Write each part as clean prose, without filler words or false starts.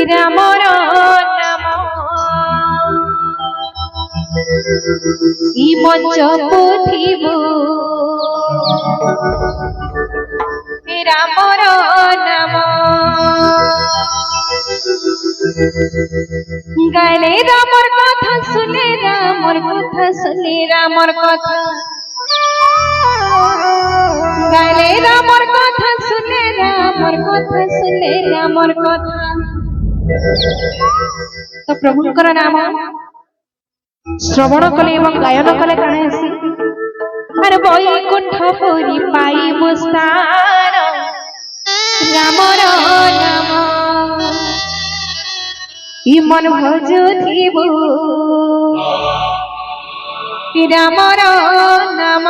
রামর নাম ই মঞ্চ পুথিব রামর নাম গাইলে রামর কথা শুনে রামর কথা শুনে রামর কথা গাইলে রামর কথা শুনে রামর কথা শুনে রামর কথা তো প্রভুঙ্কর নাম শ্রবণ কলে এবং গায়ন কলে কানে আসি আর বৈকুণ্ঠপুরী পাইব স্থান রামর নাম ই মন ভজুথিব রামর নাম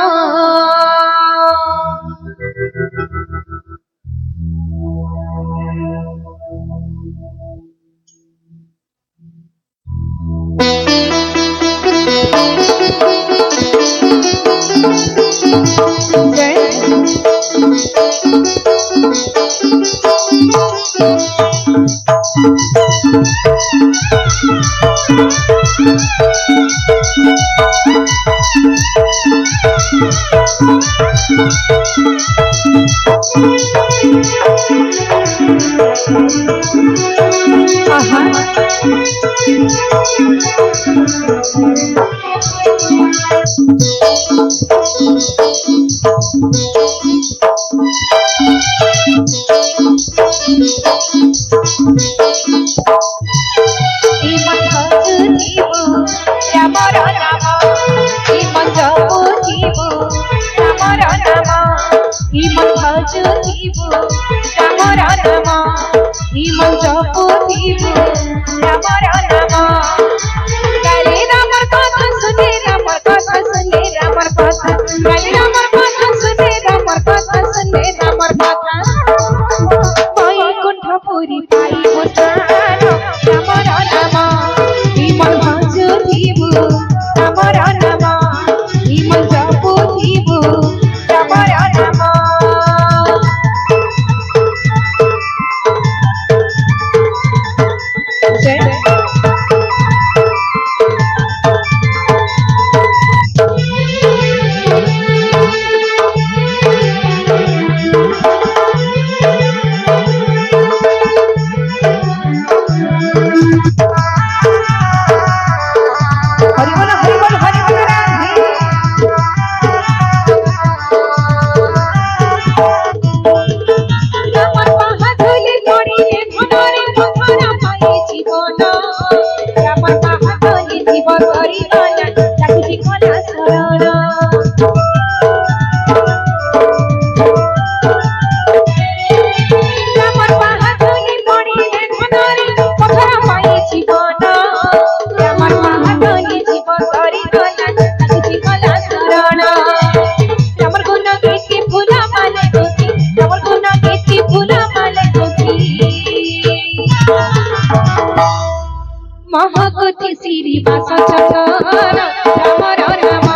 মহাকতি শ্রীবাস চন্দন রামর নাম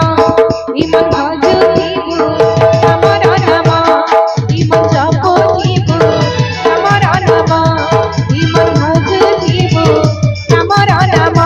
ইমন ভজুথিব রামর নাম ইমন জপুথিব রামর নাম ইমন ভজুথিব রামর নাম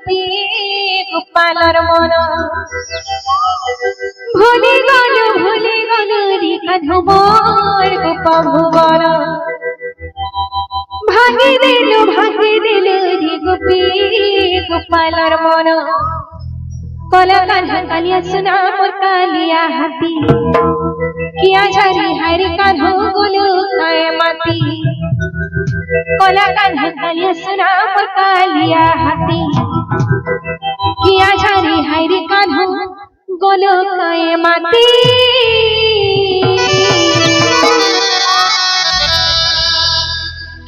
গোপী গোপালর মন ভুলি গল রে কানু মোর গোপ ভুবন ভাঙি দিল রে গোপী গোপালর মন কলা কান্হা কালিয়া সোনা মোর কালিয়া হাতি কিয়া ঝারি হারি কানহু গুলু কায় মাতি কলা কান্হা কালিয়া সোনা মোর কালিয়া হাতি কিয়া ঝারি হারি কানহু গুলু কায় মাতি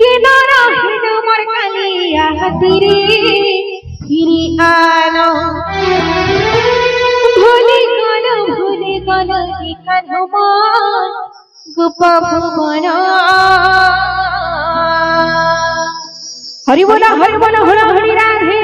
কিনারা হিন মোর কালিয়া হাতি রে ফিরি আনো ভুলি গল রে কানহু মোর গোপ ভুবন হরি বল হরি হরি রাধে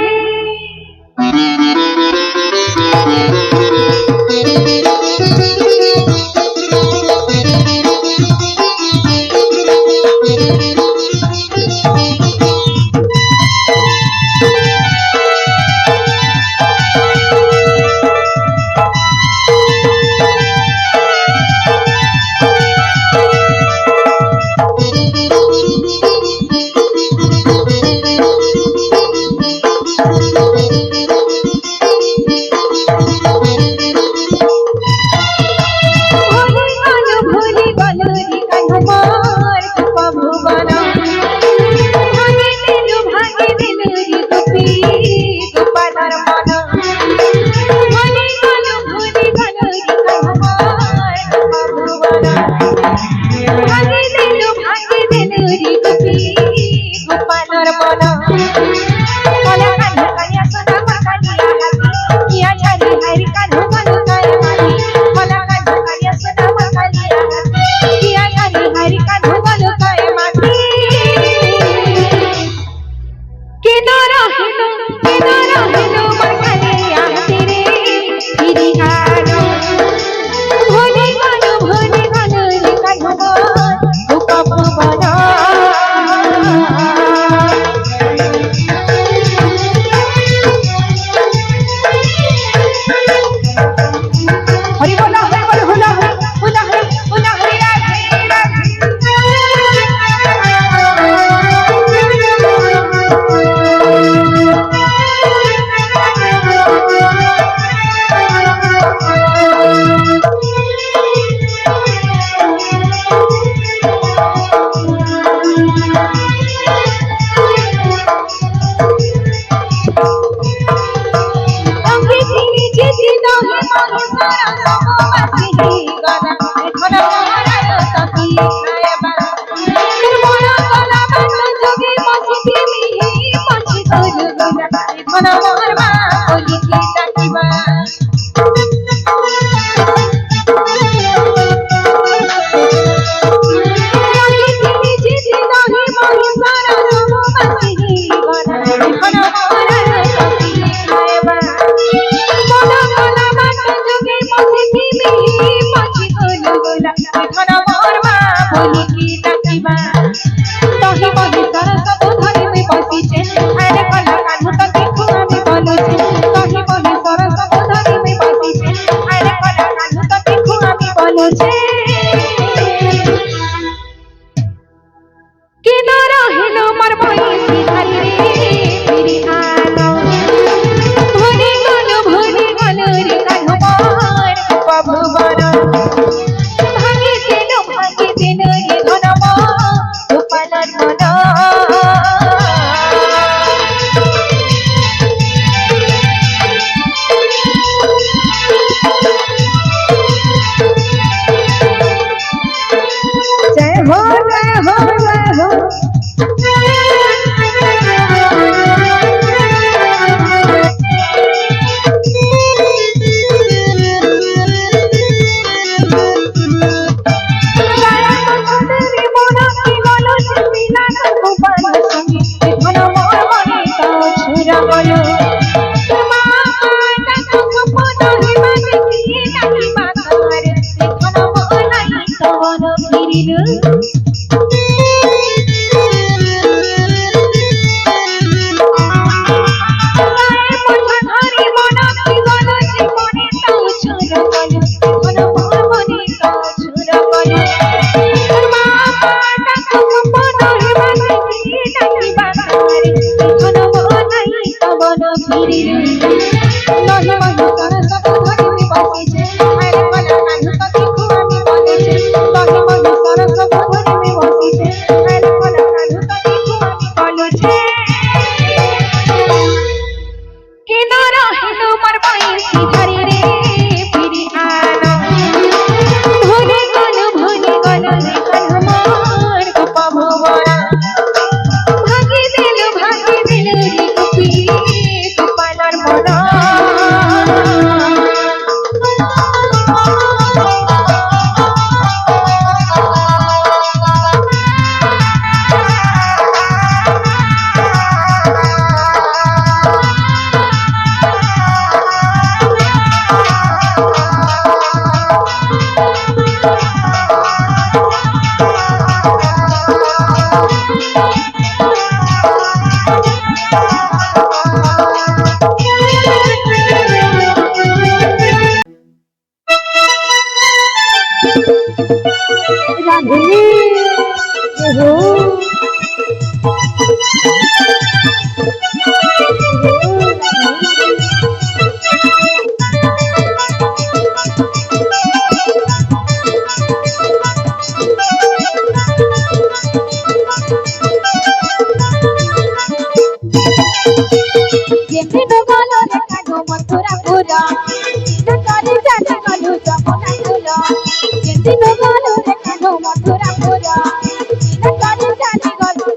বুঝে কেন রহিল মোর বয়সী ধারে রে ফিরি আনো ভুলে গেল রে কানমার গোপা ভুবন ভাগি দিল রে গোপী গোপালর মন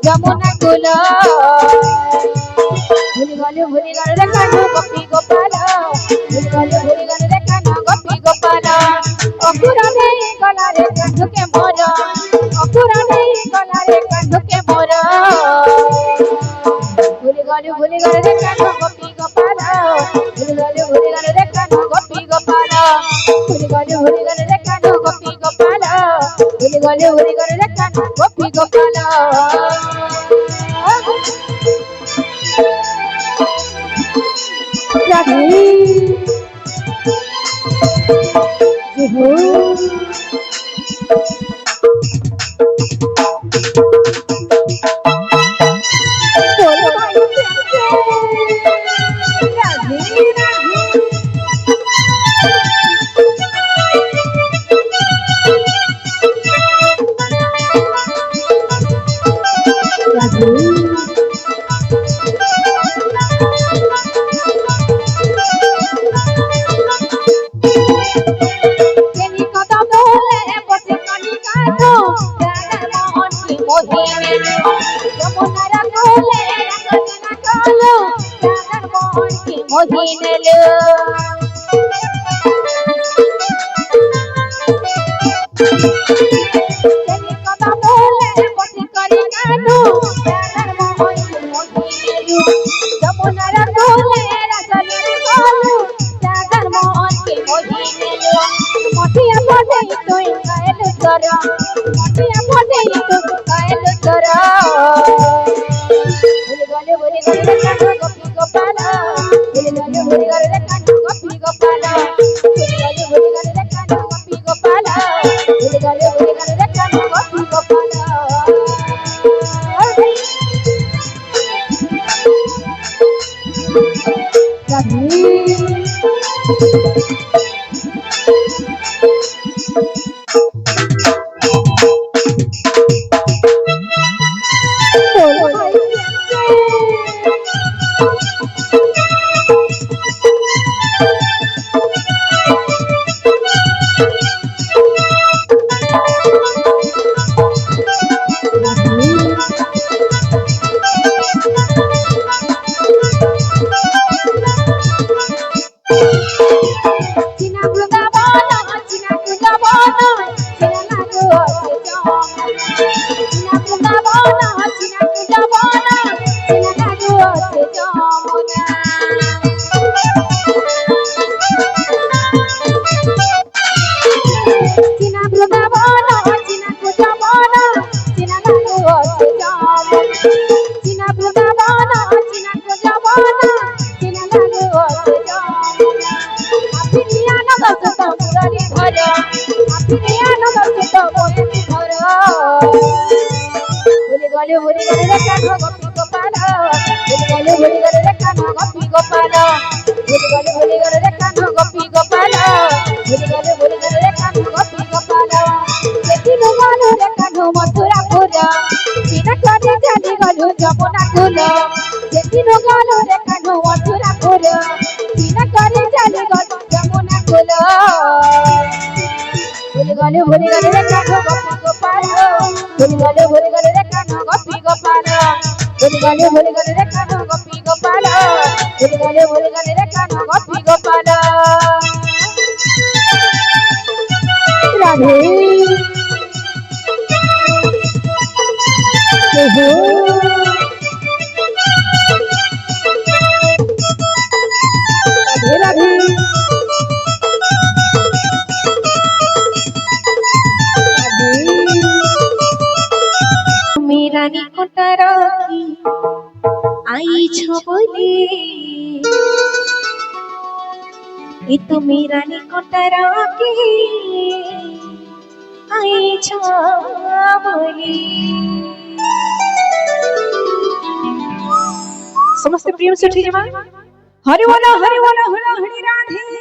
যমুনা কুল ভুলি গল রে কানু গোপী গোপাল ভুলি গল রে কানু গোপী গোপাল অকুরানে গলা রে কানুকে মোর অকুরানে গলা রে কানুকে মোর ভুলি গল রে কানু গোপী গোপাল ভুলি গল রে কানু গোপী গোপাল ভুলি গল রে কানু গোপী গোপাল ভুলি গল রে কানু গোপী গোপাল ভুলে গেলে রে কানু গোপী গোপাল ভুলে গেলে রে কানু গোপী গোপাল রাধে রাধে मेरा निकट रखी आई छबले ये तो मेरा निकट रखी आई छबले समस्त प्रेम से उठी जमा हरि बोलो हरि बोलो हरि हरि राधे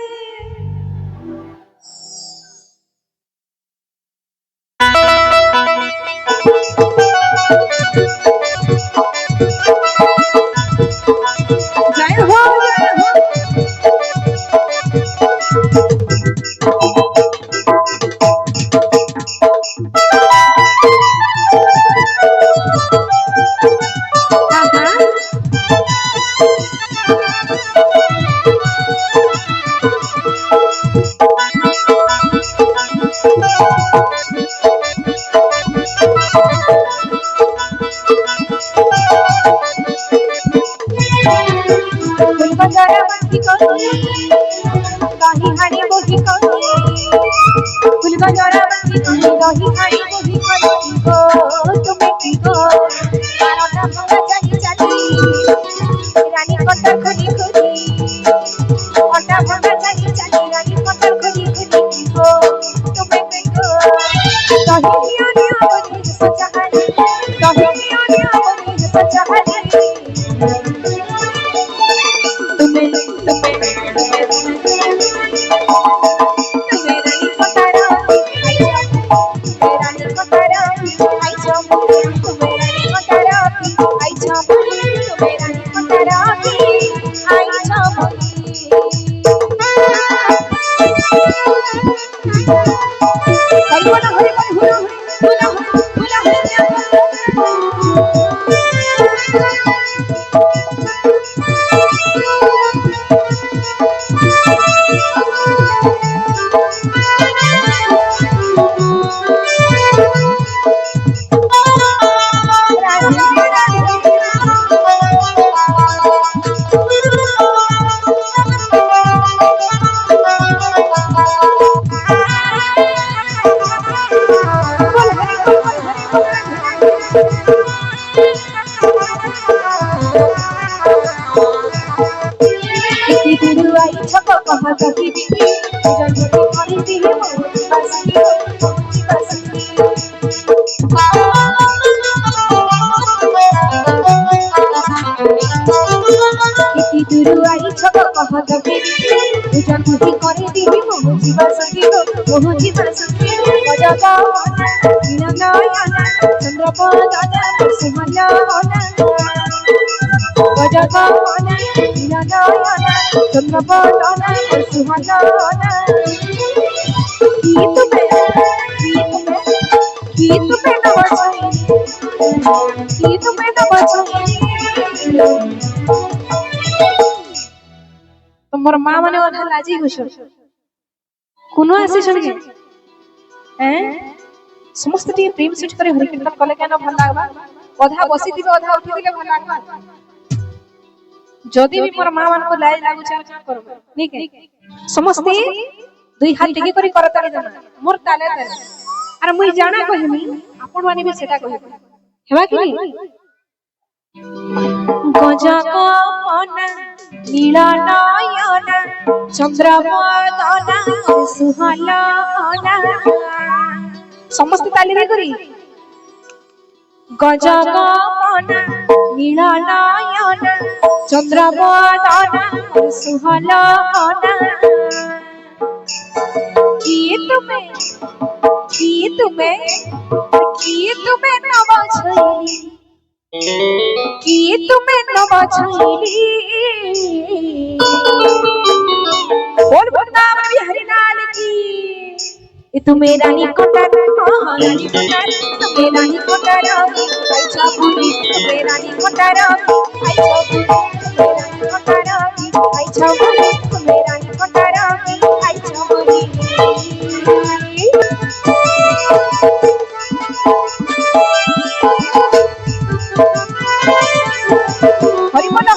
दही हाड़ी बोही फुलबा जरा बंदी दही हाड़ी बोही गो तुम्हें की गो बारटा भंगा चली चली रानी कटर खुली खुली बारटा भंगा चली चली रानी कटर खुली खुली गो तुम्हें की गो दही आने बोली सच्चा हाली दही आने बोली सच्चा हाली तुम्हें तुम्हार माँ माने अधा लाजी हुश कोनो आसी संगे हैं समस्त टी प्रेम सेट करे हरि कीर्तन कले केन भल लागबा अधा बसी दिबे अधा उठी दिले भल लागबा जदी भी मोर माँ मान को लाज लागु चार करबो ठीक है समस्त दुई हाथ टिके करी करताली जना मोर ताले ताले अरे मुई जाना कहमी आपण माने भी सेटा कहबो हेबा कि गजक मन नीला नयन चंद्रवदन सुहालना समस्त ताली रे करी गजक मन नीला नयन चंद्रवदन सुहालना किए तुम्हें नव छईली किए तुम्हें नव छईली बोल वृंदावन बिहारी लाल की ये तुम्हें रानी कोटा रानी कोटार तुम्हें रानी कोटार आई छापुरी तुम्हें रानी कोटार आई छापुरी तुम्हें रानी कोटार आई छापुरी तुम्हें रानी कोटार आई छापुरी हरि मन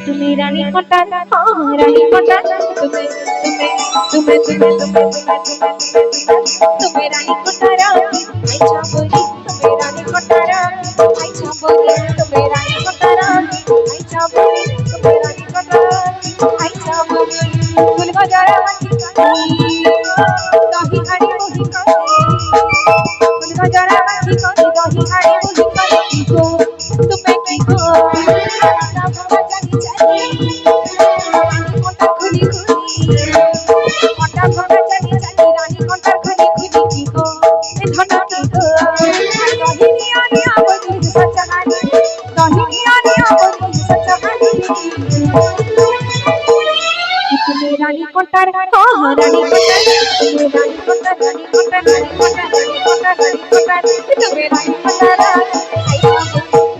तुम्हें रानी कोटार रानी कोटार तुम्हें तुम्हें तुम्हें तुम्हें तुम्हें रानी कोटार आई छापुरी तुम्हें रानी कोटार आई छापुरी तुम्हें रानी कोटार आई छापुरी तुम्हें रानी कोटार आई छापुरी फूल गजरा मची दही हाड़ी मुही काटे फूल गजरा मची दही हाड़ी मुही काटे को तुम्हें की को रानी कोटार रानी कोटार रानी कोटार रानी कोटार रानी कोटार रानी कोटार रानी कोटार तुम्हें रानी कोटार आई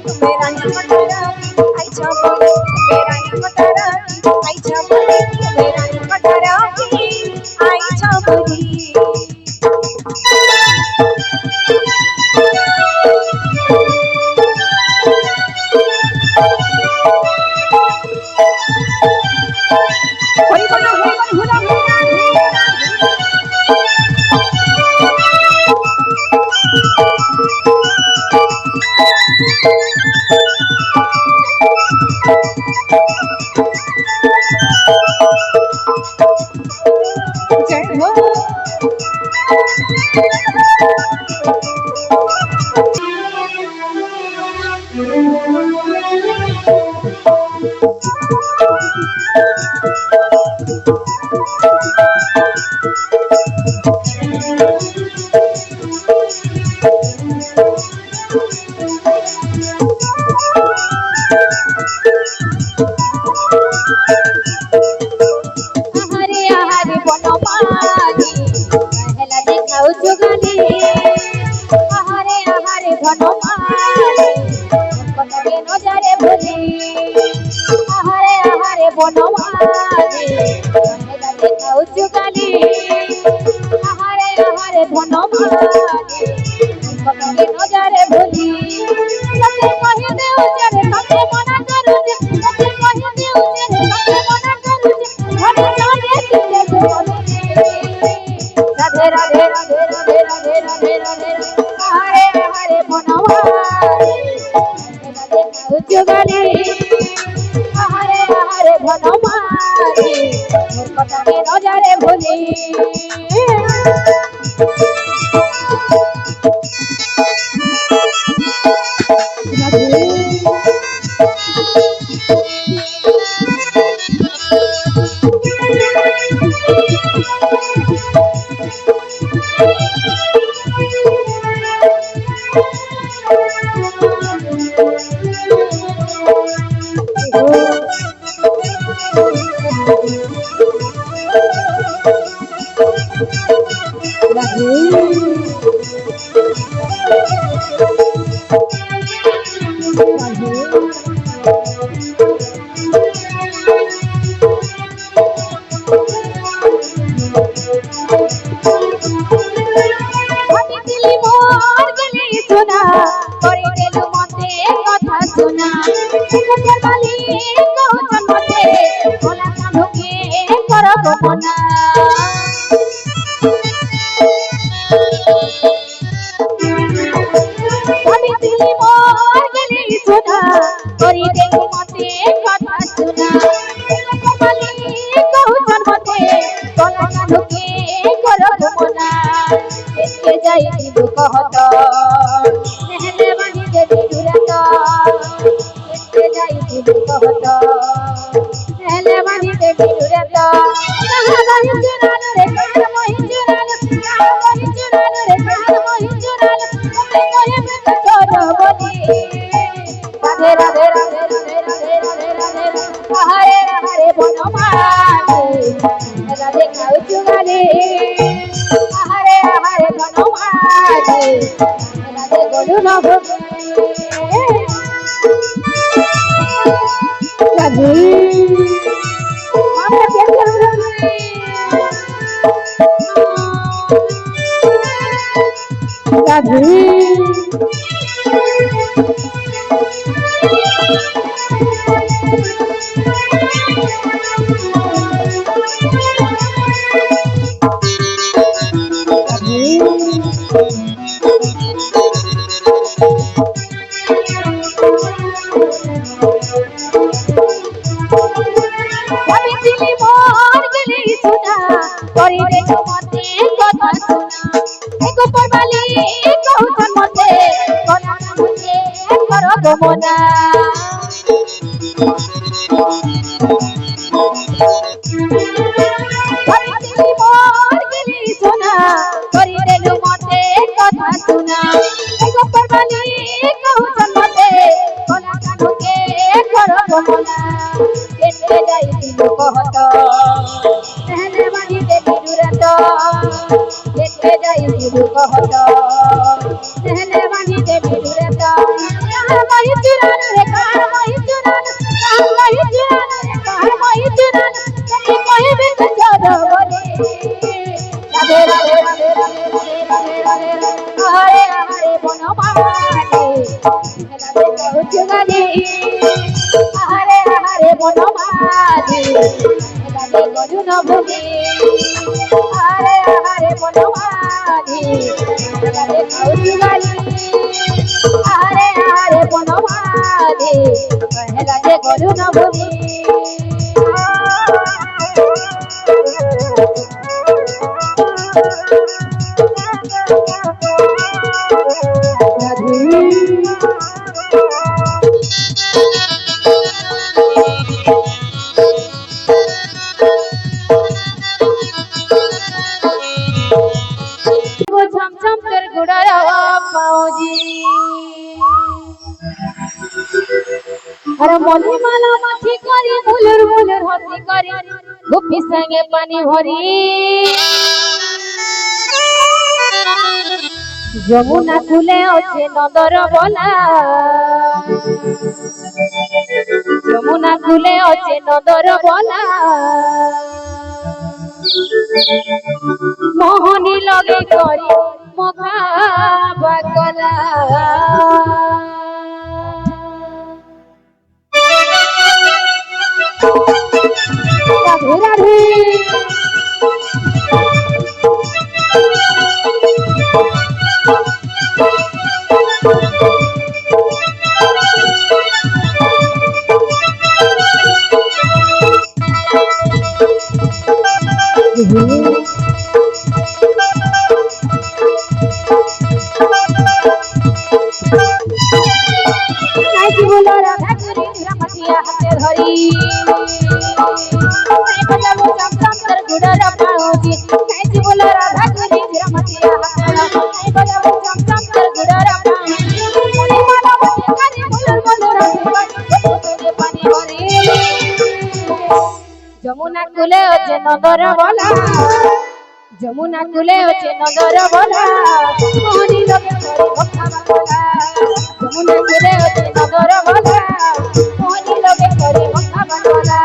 तुम्हें रानी कोटार आई छापुरी तुम्हें रानी कोटार आई छापुरी तुम्हें रानी कोटार आई छापुरी মালি কৌশল মতে ভোলা কানুকে করব মনা ভাবিছিলি মোর গেলি সোনা করি দেখি মতে কথা শোনা মালি কৌশল মতে ভোলা কানুকে করব মনা দেখতে যাই দিল কহত নেহলে বানি দেবী দুরাত দেখতে যাই দিল কহত নেহলে বানি দেবী দুরাত কাহাবাই চুরানো রে কার মহি চুরানো কাহাবাই চুরানো রে কার মহি চুরানো তুমি কহে বেত চোর বলি রাধে রাধে রাধে রাধে রাধে রাধে রাধে হরে হরে বনমালী রাধে কাউ চুরালে হরে হরে বনমালী রাধে গরু নভোগে রাধে আমরা পেছন রাধে ভাবিছিলি মোর গেলি সোনা করি দেখো মতে কথা শোনা গোপর মালি কৌশল মতে ভোলা কানুকে করব মনা ভাবিছিলি মোর গেলি সোনা করি দেখো মতে কথা শোনা গোপর মালি কৌশল মতে ভোলা কানুকে করব মনা দেখতে যাই দিল কহত নেহলে বানি দেবী দুরাত দেখতে যাই দিল কহত নেহলে বানি দেবী দুরাত কার মহি চুরানো রে কার মহি চুরানো কার মহি চুরানো রে কার মহি চুরানো তুমি কহিবে তো চোর বলে রাধে রাধে রাধে রাধে রাধে রাধে রাধে হরে হরে বনমালী রাধে কাউ চুরালে হরে হরে বনমালী রাধে গরু নভোগে হরে হরে বনমালী রাধে কাউ চুরালে হরে হরে বনমালী রাধে গরু নভোগে झमझम कर गुड़ारा पाऊजी अरे मनी माला माथी करी मुलुर मुलुर हसी करी गुप्पी संगे पानी भरी যমুনা কুলে আছে নদর বলা যমুনা কুলে আছে নদর বলা মোহনী লগে করি মখা বাকলা রাধে রাধে बोलो राधा करी रमतिया हाथे धरी मैं बजाबो चमचम तर गुडर पाऊजी कैसी बोलो राधा करी रमतिया हाथे धरी मैं बजाबो चमचम तर गुडर पाऊजी मुनी माला मुनी करी बोलो बोलो राधा पानी भरी যমুনা কুলে আছে নদর বলা যমুনা কুলে আছে নদর বলা মোহনী লগে করি মখা বাকলা যমুনা কুলে আছে নদর বলা মোহনী লগে করি মখা বাকলা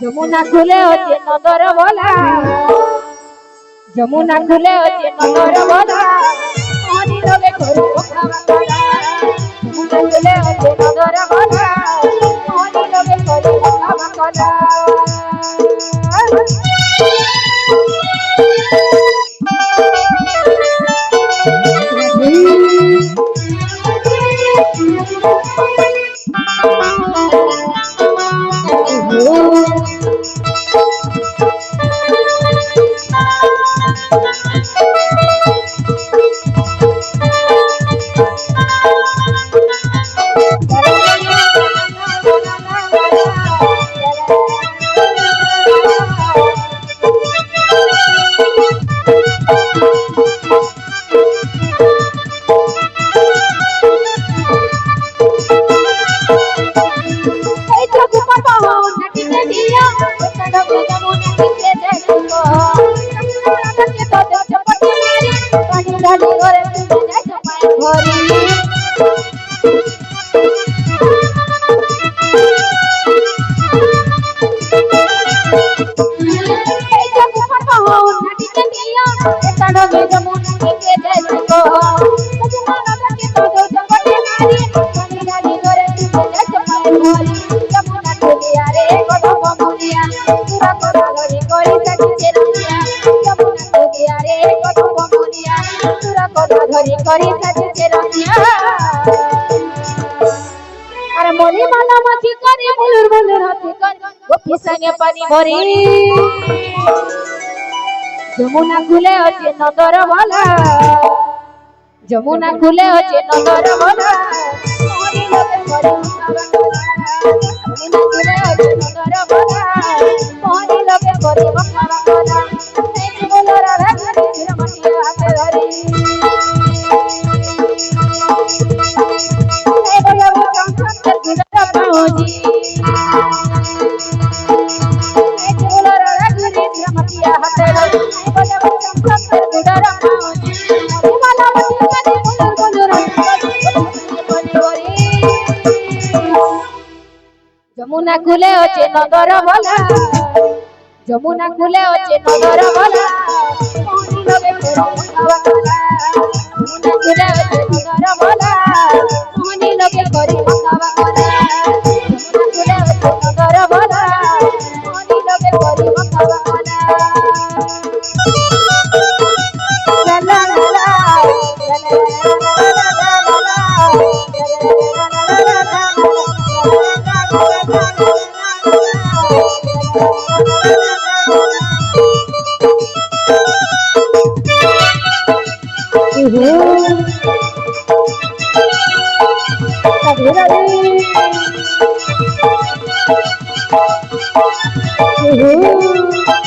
যমুনা খুলে হচ্ছে নদর বলা, যমুনা খুলে হচ্ছে নদর বলা, হরি লগে করি যমুনা খুলে হচ্ছে নদর বলা, হরি লগে করি কলা। যমুনা খুলে হচ্ছে নদর বলা, যমুনা খুলে হচ্ছে নদর বলা, যমুনা খুলে হচ্ছে নদর বলা, মোহনি লোকে করে বকারা করা, এই বলো রাধা কৃষ্ণ মাটির হাতে ধরে, এই বলো সংসার গুড়া পাওজি, এই বলো রাধা কৃষ্ণ মাটির হাতে ধরে, এই বলো সংসার গুড়া পাওজি, মালা মাটি কানে বলো যমুনা খুলে হচ্ছে নদর বলা, যমুনা খুলে হচ্ছে নদর বলা, মোহনি লোকে করে বকারা, যমুনা খুলে হচ্ছে নদর বলা, মোহনি লোকে করে বকারা, যমুনা খুলে হচ্ছে নদর বলা, মোহনি লোকে করে বকারা। Uhul.